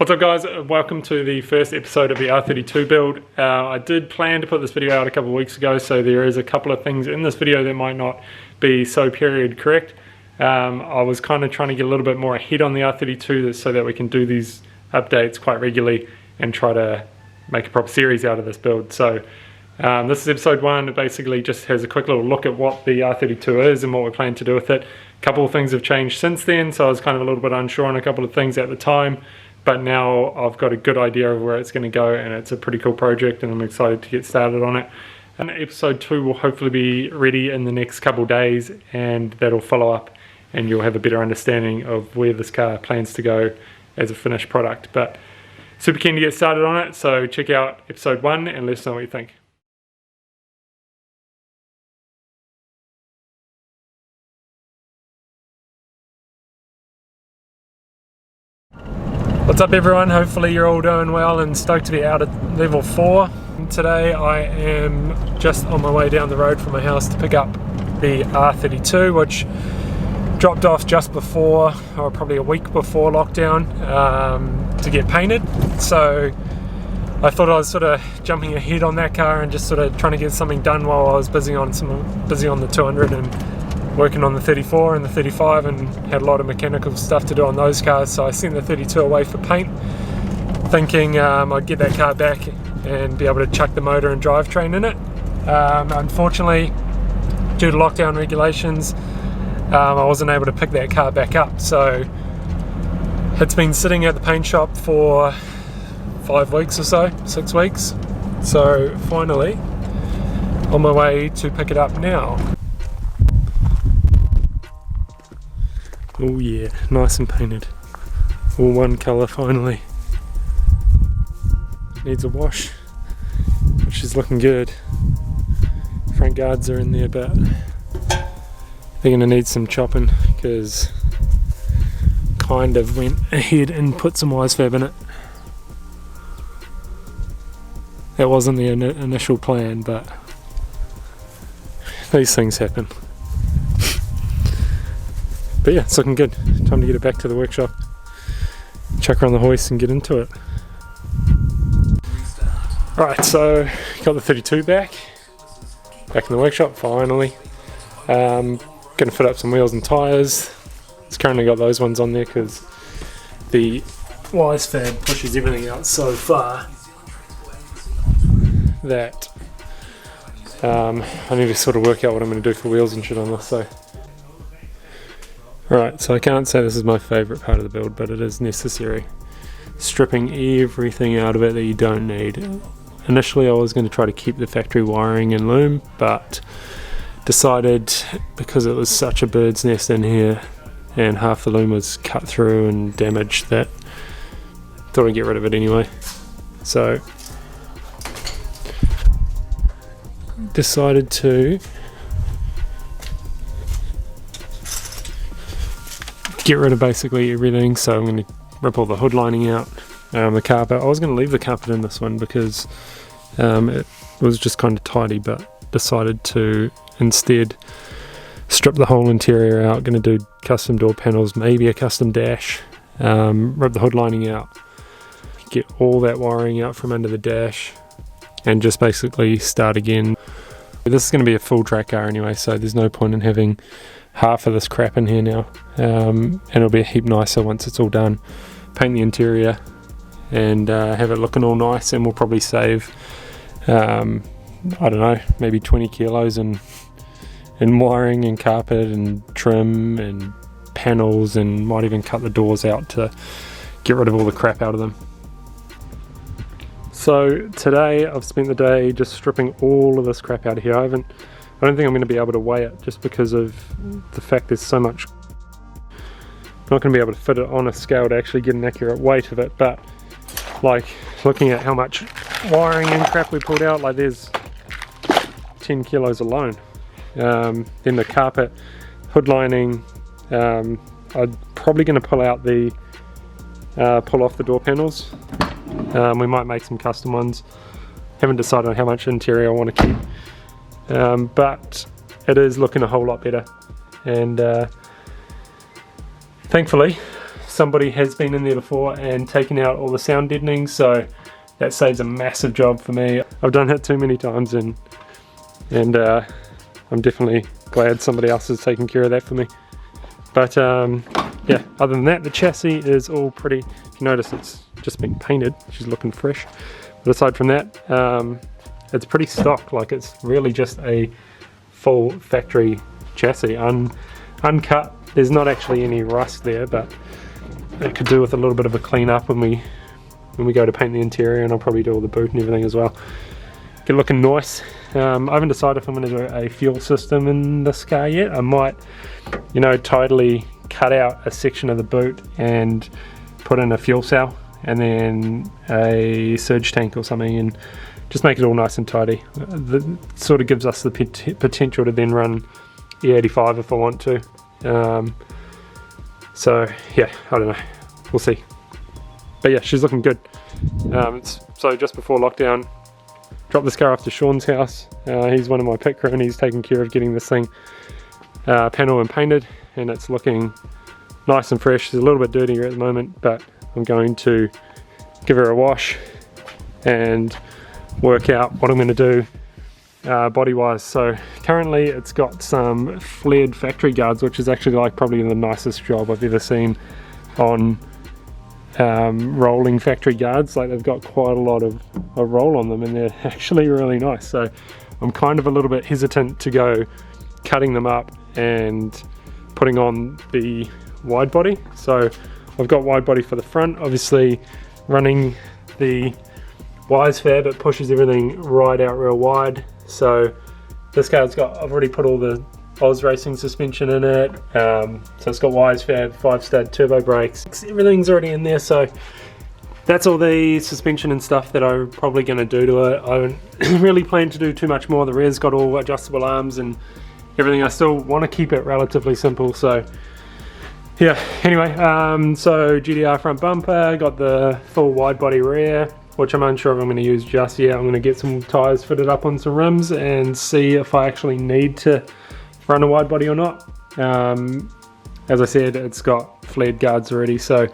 What's up guys, welcome to the first episode of the R32 build. I did plan to put this video out a couple of weeks ago, so there is a couple of things in this video that might not be so period correct. I was kind of trying to get a little bit more ahead on the R32 so that we can do these updates quite regularly and try to make a proper series out of this build. So this is episode 1. It basically just has a quick little look at what the R32 is and what we plan to do with it. A couple of things have changed since then, so I was kind of a little bit unsure on a couple of things at the time. But now I've got a good idea of where it's going to go, and it's a pretty cool project and I'm excited to get started on it. And episode 2 will hopefully be ready in the next couple days, and that'll follow up and you'll have a better understanding of where this car plans to go as a finished product. But super keen to get started on it, so check out episode 1 and let us know what you think. What's up everyone, hopefully you're all doing well and stoked to be out at level 4. Today I am just on my way down the road from my house to pick up the R32, which dropped off just before, or probably a week before lockdown, to get painted. So I thought I was sort of jumping ahead on that car and just sort of trying to get something done while I was busy on the 200 and working on the 34 and the 35, and had a lot of mechanical stuff to do on those cars. So I sent the 32 away for paint, thinking I'd get that car back and be able to chuck the motor and drivetrain in it. Unfortunately, due to lockdown regulations, I wasn't able to pick that car back up. So it's been sitting at the paint shop for 5 weeks or so, 6 weeks. So finally, on my way to pick it up now. Oh yeah, nice and painted. All one colour finally. Needs a wash, which is looking good. Front guards are in there, but they're going to need some chopping because kind of went ahead and put some wise fab in it. That wasn't the initial plan, but these things happen. But yeah, it's looking good. Time to get it back to the workshop, chuck her on the hoist and get into it. Alright, so got the 32 back in the workshop finally. Going to fit up some wheels and tyres. It's currently got those ones on there because the wise fab pushes everything out so far that I need to sort of work out what I'm going to do for wheels and shit on this. So right, so I can't say this is my favourite part of the build, but it is necessary. Stripping everything out of it that you don't need. Initially I was going to try to keep the factory wiring and loom, but decided because it was such a bird's nest in here and half the loom was cut through and damaged that thought I'd get rid of it anyway. So decided to get rid of basically everything. So I'm going to rip all the hood lining out, the carpet. I was going to leave the carpet in this one because it was just kind of tidy, but decided to instead strip the whole interior out. Going to do custom door panels, maybe a custom dash, rip the hood lining out, get all that wiring out from under the dash, and just basically start again. This is going to be a full track car anyway, so there's no point in having half of this crap in here now, and it'll be a heap nicer once it's all done. Paint the interior and have it looking all nice, and we'll probably save I don't know, maybe 20 kilos in wiring and carpet and trim and panels, and might even cut the doors out to get rid of all the crap out of them. So today I've spent the day just stripping all of this crap out of here. I don't think I'm going to be able to weigh it just because of the fact there's so much. I'm not going to be able to fit it on a scale to actually get an accurate weight of it, but like looking at how much wiring and crap we pulled out, like there's 10 kilos alone. Then the carpet, hood lining, I'm probably going to pull out the pull off the door panels. We might make some custom ones. Haven't decided on how much interior I want to keep. But it is looking a whole lot better, and thankfully somebody has been in there before and taken out all the sound deadening, so that saves a massive job for me. I've done it too many times, and I'm definitely glad somebody else is taking care of that for me. But yeah, other than that, the chassis is all pretty. If you notice, it's just been painted, which is looking fresh. But aside from that, it's pretty stock. Like, it's really just a full factory chassis, uncut. There's not actually any rust there, but it could do with a little bit of a clean up when we go to paint the interior, and I'll probably do all the boot and everything as well. Get it looking nice. I haven't decided if I'm going to do a fuel system in this car yet. I might, you know, totally cut out a section of the boot and put in a fuel cell and then a surge tank or something, and just make it all nice and tidy. That sort of gives us the potential to then run E85 if I want to. So yeah, I don't know, we'll see. But yeah, she's looking good. So just before lockdown, dropped this car off to Sean's house. He's one of my pit crew, and he's taking care of getting this thing panel and painted, and it's looking nice and fresh. It's a little bit dirtier at the moment, but I'm going to give her a wash and work out what I'm going to do body wise. So currently it's got some flared factory guards, which is actually like probably the nicest job I've ever seen on rolling factory guards. Like, they've got quite a lot of roll on them, and they're actually really nice. So I'm kind of a little bit hesitant to go cutting them up and putting on the wide body. So I've got wide body for the front, obviously running the wise fab, it pushes everything right out real wide. So this car's got, I've already put all the Oz Racing suspension in it, so it's got wise fab, 5-stud turbo brakes, everything's already in there. So that's all the suspension and stuff that I'm probably going to do to it. I don't really plan to do too much more. The rear's got all adjustable arms and everything. I still want to keep it relatively simple, so yeah. Anyway, so GDR front bumper, got the full wide body rear, which I'm unsure if I'm going to use just yet. I'm going to get some tyres fitted up on some rims and see if I actually need to run a wide body or not. As I said, it's got flared guards already, so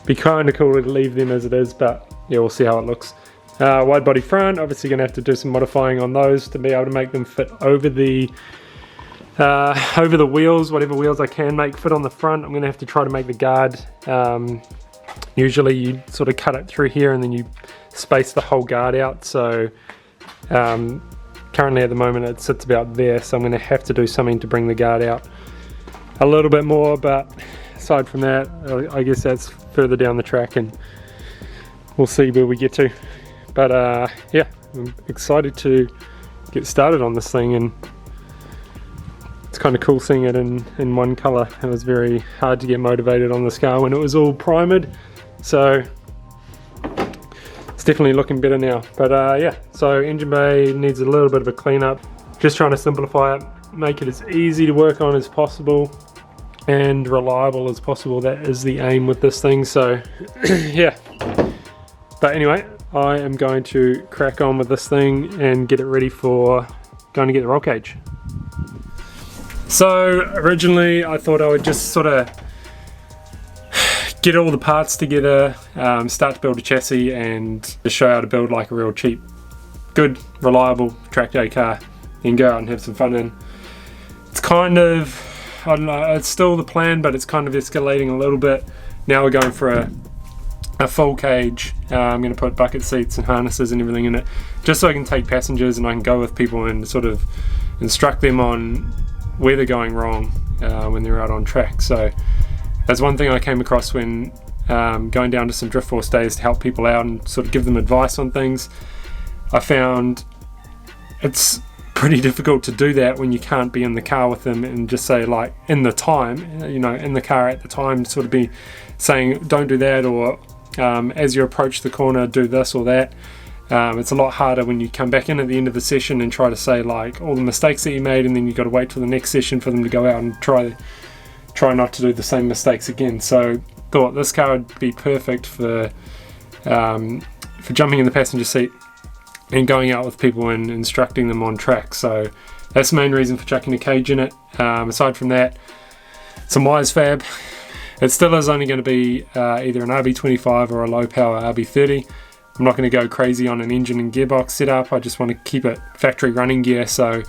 be kind of cool to leave them as it is, but yeah, we'll see how it looks. Wide body front, obviously going to have to do some modifying on those to be able to make them fit over the wheels, whatever wheels I can make fit on the front. I'm going to have to try to make the guard. Usually you sort of cut it through here and then you space the whole guard out. So currently at the moment it sits about there, so I'm going to have to do something to bring the guard out a little bit more. But aside from that, I guess that's further down the track, and we'll see where we get to. But yeah, I'm excited to get started on this thing, and it's kind of cool seeing it in one colour. It was very hard to get motivated on this car when it was all primered, so it's definitely looking better now. But yeah, so engine bay needs a little bit of a clean up. Just trying to simplify it, make it as easy to work on as possible and reliable as possible. That is the aim with this thing, so yeah. But anyway, I am going to crack on with this thing and get it ready for going to get the roll cage. So originally I thought I would just sort of get all the parts together, start to build a chassis, and just show how to build like a real cheap, good, reliable track day car, and go out and have some fun in. It's kind of, I don't know, it's still the plan, but it's kind of escalating a little bit. Now we're going for a full cage. I'm going to put bucket seats and harnesses and everything in it, just so I can take passengers and I can go with people and sort of instruct them on where they're going wrong when they're out on track. So that's one thing I came across when going down to some Drift Force days to help people out and sort of give them advice on things. I found it's pretty difficult to do that when you can't be in the car with them and just say, like, in the time, you know, in the car at the time, sort of be saying don't do that, or as you approach the corner do this or that. It's a lot harder when you come back in at the end of the session and try to say like all the mistakes that you made, and then you've got to wait till the next session for them to go out and try not to do the same mistakes again. So thought this car would be perfect for jumping in the passenger seat and going out with people and instructing them on track. So that's the main reason for chucking a cage in it. Aside from that, some wise fab. It still is only going to be either an RB25 or a low power RB30. I'm not going to go crazy on an engine and gearbox setup. I just want to keep it factory running gear, so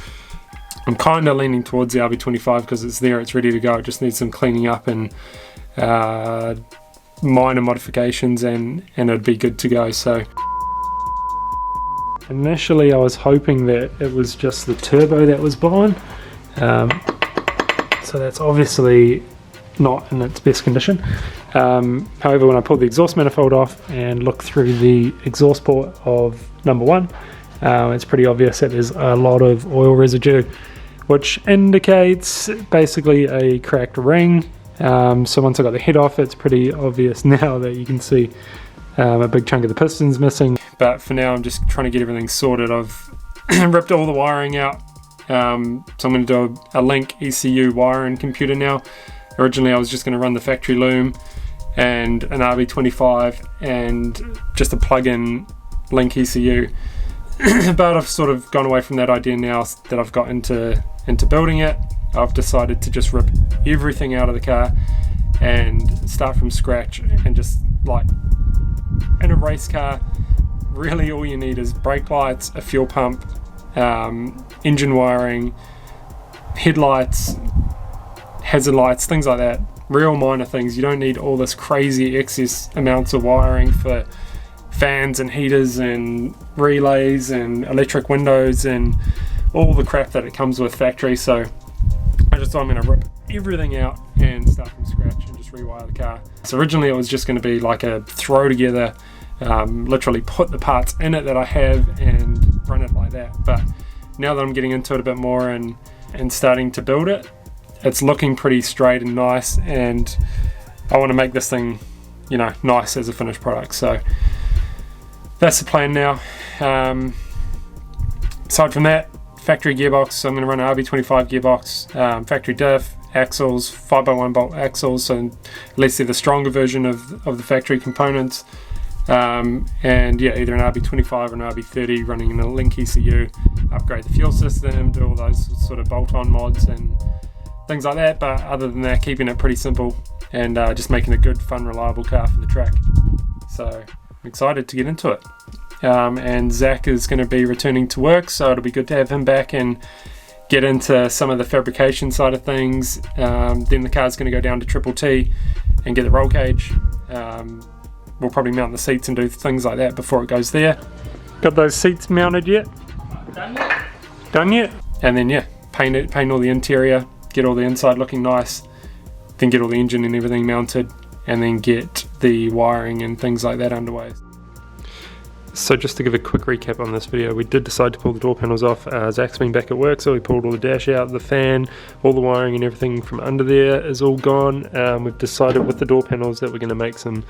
I'm kind of leaning towards the RB25 because it's there, it's ready to go. It just needs some cleaning up and minor modifications, and it'd be good to go. So initially I was hoping that it was just the turbo that was blown, so that's obviously not in its best condition. However, when I pulled the exhaust manifold off and look through the exhaust port of number one, it's pretty obvious that there's a lot of oil residue, which indicates basically a cracked ring. So once I got the head off, it's pretty obvious now that you can see a big chunk of the piston's missing. But for now, I'm just trying to get everything sorted. I've ripped all the wiring out, so I'm going to do a Link ECU wiring computer now. Originally I was just going to run the factory loom and an RB25 and just a plug-in Link ECU, but I've sort of gone away from that idea now that I've got into building it. I've decided to just rip everything out of the car and start from scratch, and just like in a race car, really all you need is brake lights, a fuel pump, engine wiring, headlights, hazard lights, things like that. Real minor things. You don't need all this crazy excess amounts of wiring for fans and heaters and relays and electric windows and all the crap that it comes with factory. So I just thought I'm going to rip everything out and start from scratch and just rewire the car. So originally it was just going to be like a throw together, literally put the parts in it that I have and run it like that. But now that I'm getting into it a bit more and starting to build it, it's looking pretty straight and nice, and I want to make this thing, you know, nice as a finished product. So that's the plan now. Aside from that, factory gearbox, so I'm going to run an RB25 gearbox, factory diff, axles, 5x1 bolt axles, so at least they're the stronger version of the factory components. And yeah, either an RB25 or an RB30 running in a Link ECU, upgrade the fuel system, do all those sort of bolt-on mods and things like that. But other than that, keeping it pretty simple and just making a good, fun, reliable car for the track. So I'm excited to get into it. And Zach is going to be returning to work, so it'll be good to have him back and get into some of the fabrication side of things. Then the car's going to go down to Triple T and get the roll cage. We'll probably mount the seats and do things like that before it goes there. Got those seats mounted yet? Done yet? Done yet? And then yeah, paint all the interior, get all the inside looking nice, then get all the engine and everything mounted, and then get the wiring and things like that underway. So just to give a quick recap on this video, we did decide to pull the door panels off. Zach's been back at work, so we pulled all the dash out, the fan, all the wiring and everything from under there is all gone. We've decided with the door panels that we're going to make some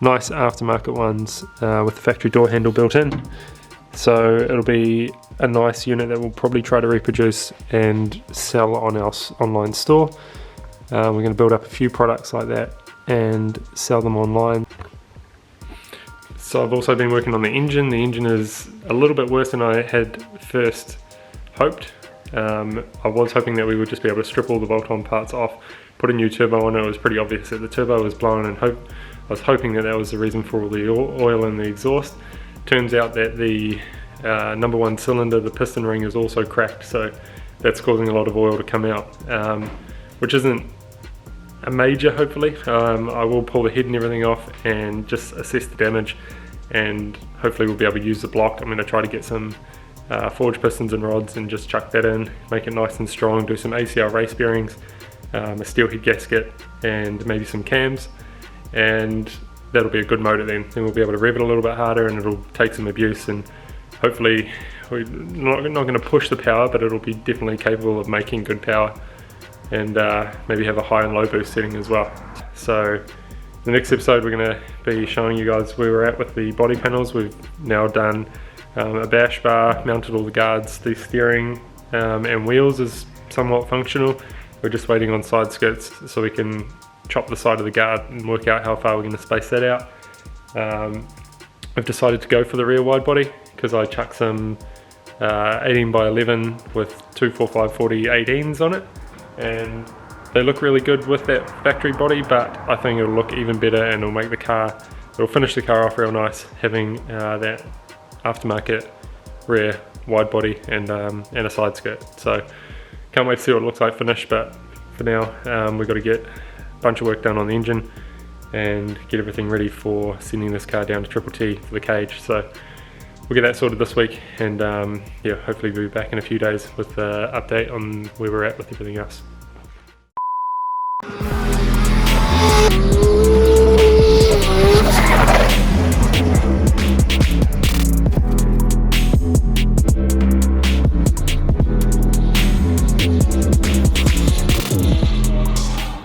nice aftermarket ones with the factory door handle built in. So it'll be a nice unit that we'll probably try to reproduce and sell on our online store. We're going to build up a few products like that and sell them online. So I've also been working on the engine. The engine is a little bit worse than I had first hoped. I was hoping that we would just be able to strip all the bolt-on parts off, put a new turbo on it. It was pretty obvious that the turbo was blown, and I was hoping that was the reason for all the oil in the exhaust. Turns out that the number one cylinder, the piston ring, is also cracked, so that's causing a lot of oil to come out, which isn't a major, hopefully. I will pull the head and everything off and just assess the damage, and hopefully we'll be able to use the block. I'm going to try to get some forged pistons and rods and just chuck that in, make it nice and strong, do some ACR race bearings, a steel head gasket, and maybe some cams, and that'll be a good motor then. Then we'll be able to rev it a little bit harder, and it'll take some abuse, and hopefully we're not going to push the power, but it'll be definitely capable of making good power, and maybe have a high and low boost setting as well. So the next episode we're going to be showing you guys where we're at with the body panels. We've now done a bash bar, mounted all the guards, the steering and wheels is somewhat functional. We're just waiting on side skirts so we can chop the side of the guard and work out how far we're going to space that out. I've decided to go for the rear wide body because I chucked some 18 by 11 with two 4.5/40 18s on it, and They look really good with that factory body, but I think it'll look even better and it'll make the car, it'll finish the car off real nice, having that aftermarket rear wide body and a side skirt. So can't wait to see what it looks like finished, but for now we've got to get a bunch of work done on the engine and get everything ready for sending this car down to Triple T for the cage. So we'll get that sorted this week, and yeah, hopefully we'll be back in a few days with an update on where we're at with everything else.